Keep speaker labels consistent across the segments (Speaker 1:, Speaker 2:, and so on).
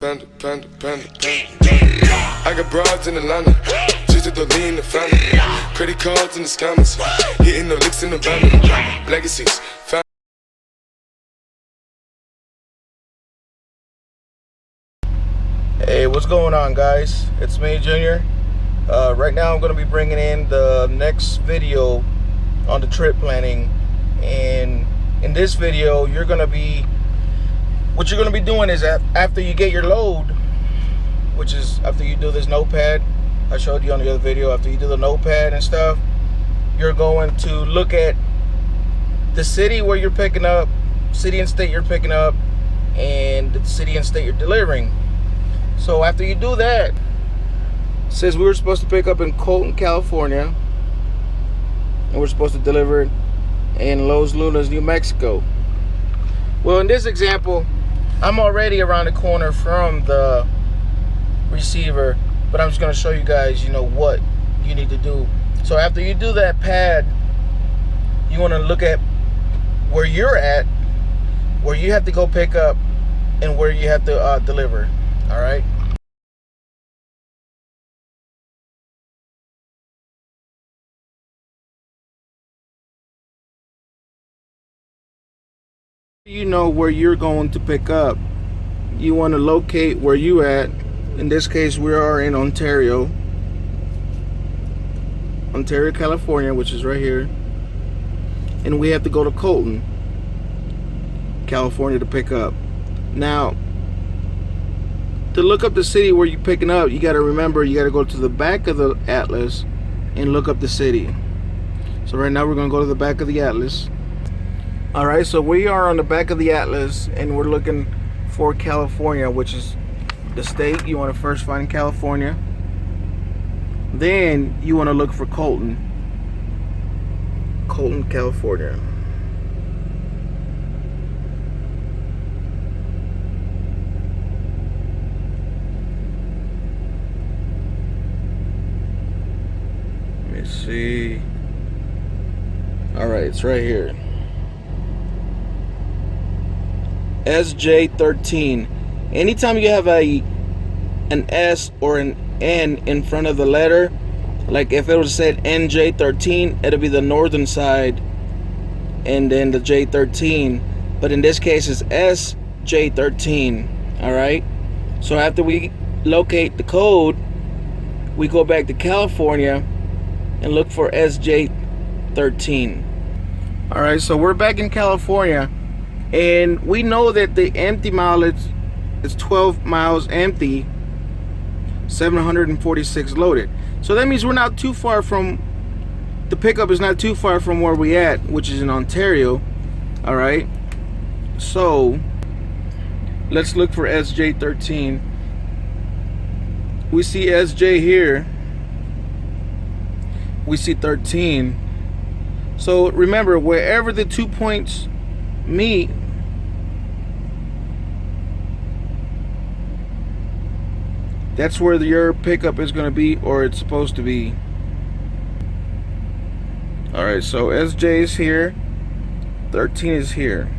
Speaker 1: Panda, panda, panda, panda. I got broads in Atlanta, just to the lean the family. Credit cards in the scammers, hitting the licks in the van. Legacies, family.
Speaker 2: Hey, what's going on, guys? It's me, Junior. Right now I'm going to be bringing in the next video on the trip planning, and in this video what you're going to be doing is after you get your load, which is after you do this notepad I showed you on the other video, after you do the notepad and stuff, you're going to look at the city where you're picking up, city and state you're picking up, and the city and state you're delivering. So after you do that, it says we were supposed to pick up in Colton, California, and we're supposed to deliver it in Los Lunas, New Mexico. Well, in this example, I'm already around the corner from the receiver, but I'm just going to show you guys, what you need to do. So after you do that pad, you want to look at where you're at, where you have to go pick up, and where you have to deliver. All right. You know where you're going to pick up, you want to locate where you at. In this case, we are in Ontario, California, which is right here, and we have to go to Colton, California to pick up. Now, to look up the city where you're picking up, you got to remember, you got to go to the back of the atlas and look up the city. So right now we're going to go to the back of the atlas. Alright, so we are on the back of the atlas and we're looking for California, which is the state. You want to first find California, then you want to look for Colton, California. Let me see. Alright, it's right here. SJ13. Anytime you have an S or an N in front of the letter, like if it was said NJ13, it'll be the northern side and then the J13, but in this case it's SJ13. all right, so after we locate the code, we go back to California and look for SJ13. all right, so we're back in California, and we know that the empty mileage is 12 miles empty, 746 loaded. So that means we're not too far from, the pickup is not too far from where we at, which is in Ontario. All right, so let's look for SJ13. We see SJ here, we see 13. So remember, wherever the 2 points meet, that's where your pickup is going to be, or it's supposed to be. Alright, so SJ is here, 13 is here.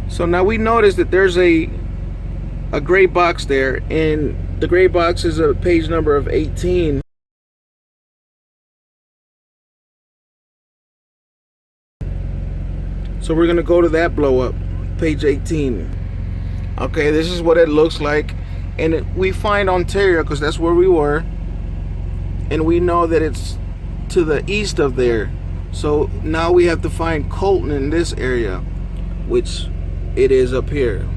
Speaker 2: So now we notice that there's a gray box there, and the gray box is a page number of 18. So we're going to go to that blow up, page 18. Okay, this is what it looks like. And we find Ontario because that's where we were, and we know that it's to the east of there. So now we have to find Colton in this area, which it is up here.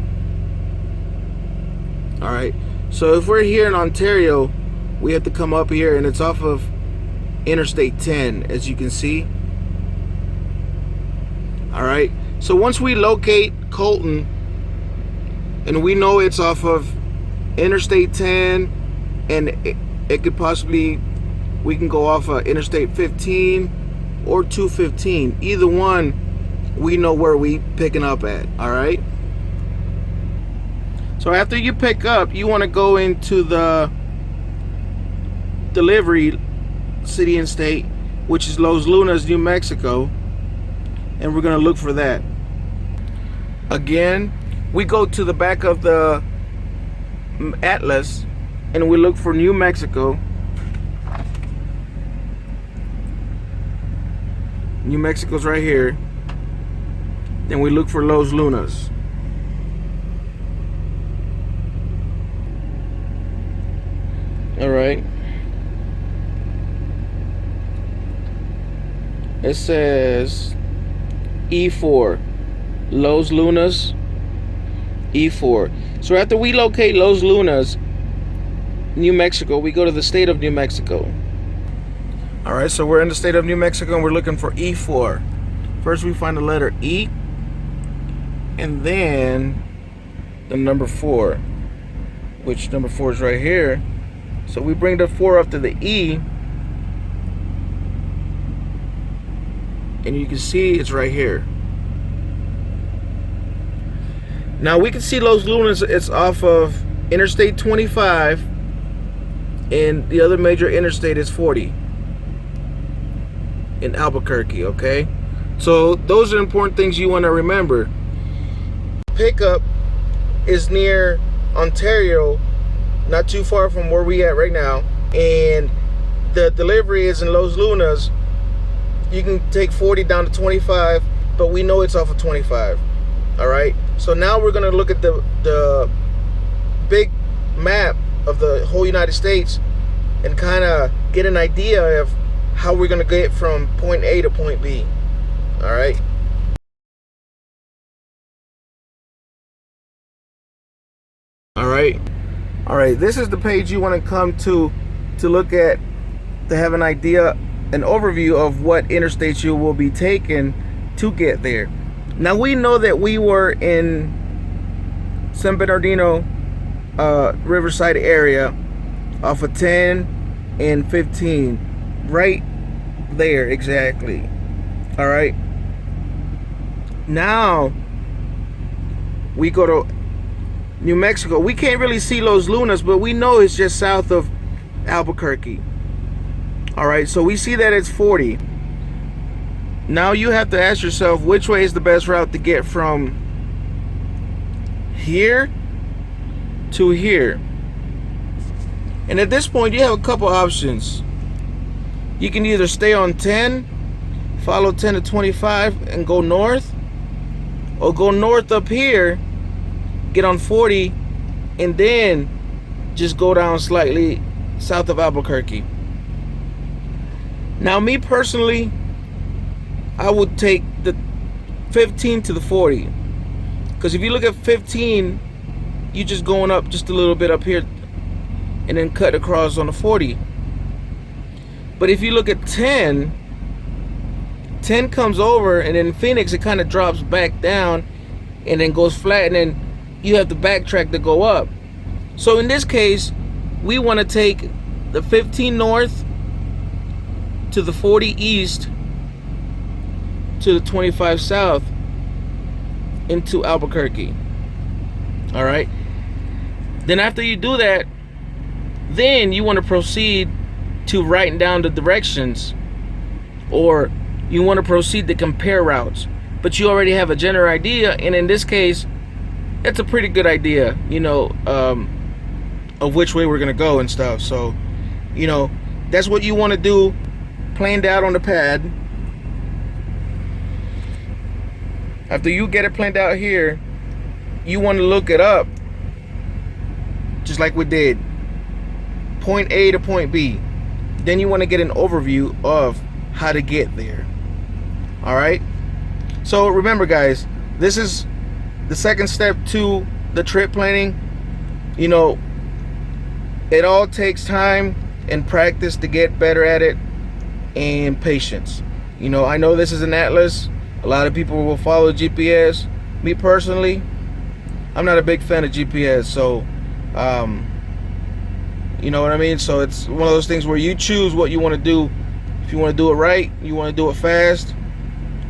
Speaker 2: Alright, so if we're here in Ontario, we have to come up here, and it's off of Interstate 10, as you can see. Alright, so once we locate Colton and we know it's off of Interstate 10, and it could possibly, we can go off of Interstate 15 or 215. Either one, we know where we picking up at. All right, so after you pick up, you want to go into the delivery city and state, which is Los Lunas, New Mexico, and we're going to look for that. Again, we go to the back of the atlas and we look for New Mexico. New Mexico's right here. Then we look for Los Lunas. All right. It says E4, Los Lunas, E4. So after we locate Los Lunas, New Mexico, we go to the state of New Mexico. All right, so we're in the state of New Mexico and we're looking for E4. First we find the letter E and then the number 4, which number 4 is right here. So we bring the 4 up to the E and you can see it's right here. Now we can see Los Lunas, it's off of Interstate 25 and the other major interstate is 40 in Albuquerque, okay? So those are important things you want to remember. Pickup is near Ontario, not too far from where we at right now, and the delivery is in Los Lunas. You can take 40 down to 25, but we know it's off of 25. All right, so now we're gonna look at the big map of the whole United States and kind of get an idea of how we're gonna get from point A to point B. All right. All right, this is the page you want to come to look at, to have an idea, an overview of what interstates you will be taking to get there. Now we know that we were in San Bernardino Riverside area off of 10 and 15, right there exactly. All right, now we go to New Mexico. We can't really see Los Lunas, but we know it's just south of Albuquerque. All right, so we see that it's 40. Now you have to ask yourself, which way is the best route to get from here to here? And at this point, you have a couple options. You can either stay on 10, follow 10 to 25 and go north, or go north up here, get on 40, and then just go down slightly south of Albuquerque. Now me personally, I would take the 15 to the 40, because if you look at 15, you're just going up just a little bit up here and then cut across on the 40. But if you look at 10 comes over, and in Phoenix it kind of drops back down and then goes flat, and then you have to backtrack to go up. So in this case, we want to take the 15 north to the 40 east to the 25 south into Albuquerque. All right, then after you do that, then you want to proceed to writing down the directions, or you want to proceed to compare routes, but you already have a general idea. And in this case, that's a pretty good idea, you know, of which way we're gonna go and stuff. So, you know, that's what you want to do, planned out on the pad. After you get it planned out here, you want to look it up, just like we did, point A to point B. Then you want to get an overview of how to get there. All right, so remember guys, this is the second step to the trip planning. You know, it all takes time and practice to get better at it, and patience. You know, I know this is an atlas. A lot of people will follow GPS. Me personally, I'm not a big fan of GPS, so you know what I mean? So it's one of those things where you choose what you want to do. If you want to do it right, you want to do it fast.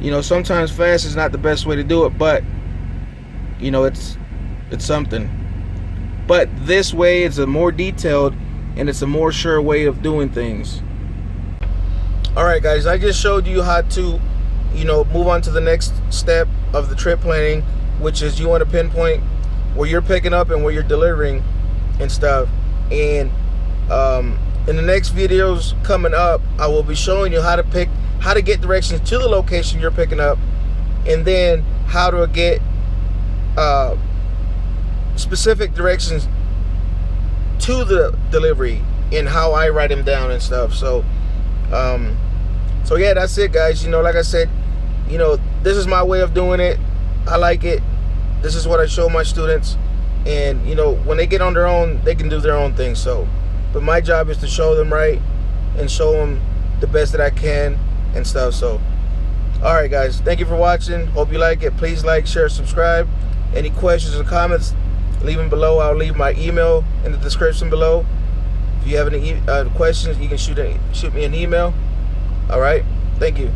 Speaker 2: You know, sometimes fast is not the best way to do it, but you know, it's something. But this way, it's a more detailed and it's a more sure way of doing things. All right guys, I just showed you how to, you know, move on to the next step of the trip planning, which is you want to pinpoint where you're picking up and where you're delivering, and stuff. And in the next videos coming up, I will be showing you how to get directions to the location you're picking up, and then how to get specific directions to the delivery and how I write them down and stuff. So yeah, that's it, guys. You know, like I said, you know, this is my way of doing it. I like it. This is what I show my students, and you know, when they get on their own, they can do their own thing. So, but my job is to show them right and show them the best that I can and stuff. So, all right, guys, thank you for watching. Hope you like it. Please like, share, subscribe. Any questions or comments, leave them below. I'll leave my email in the description below. If you have any questions, you can shoot me an email. All right, thank you.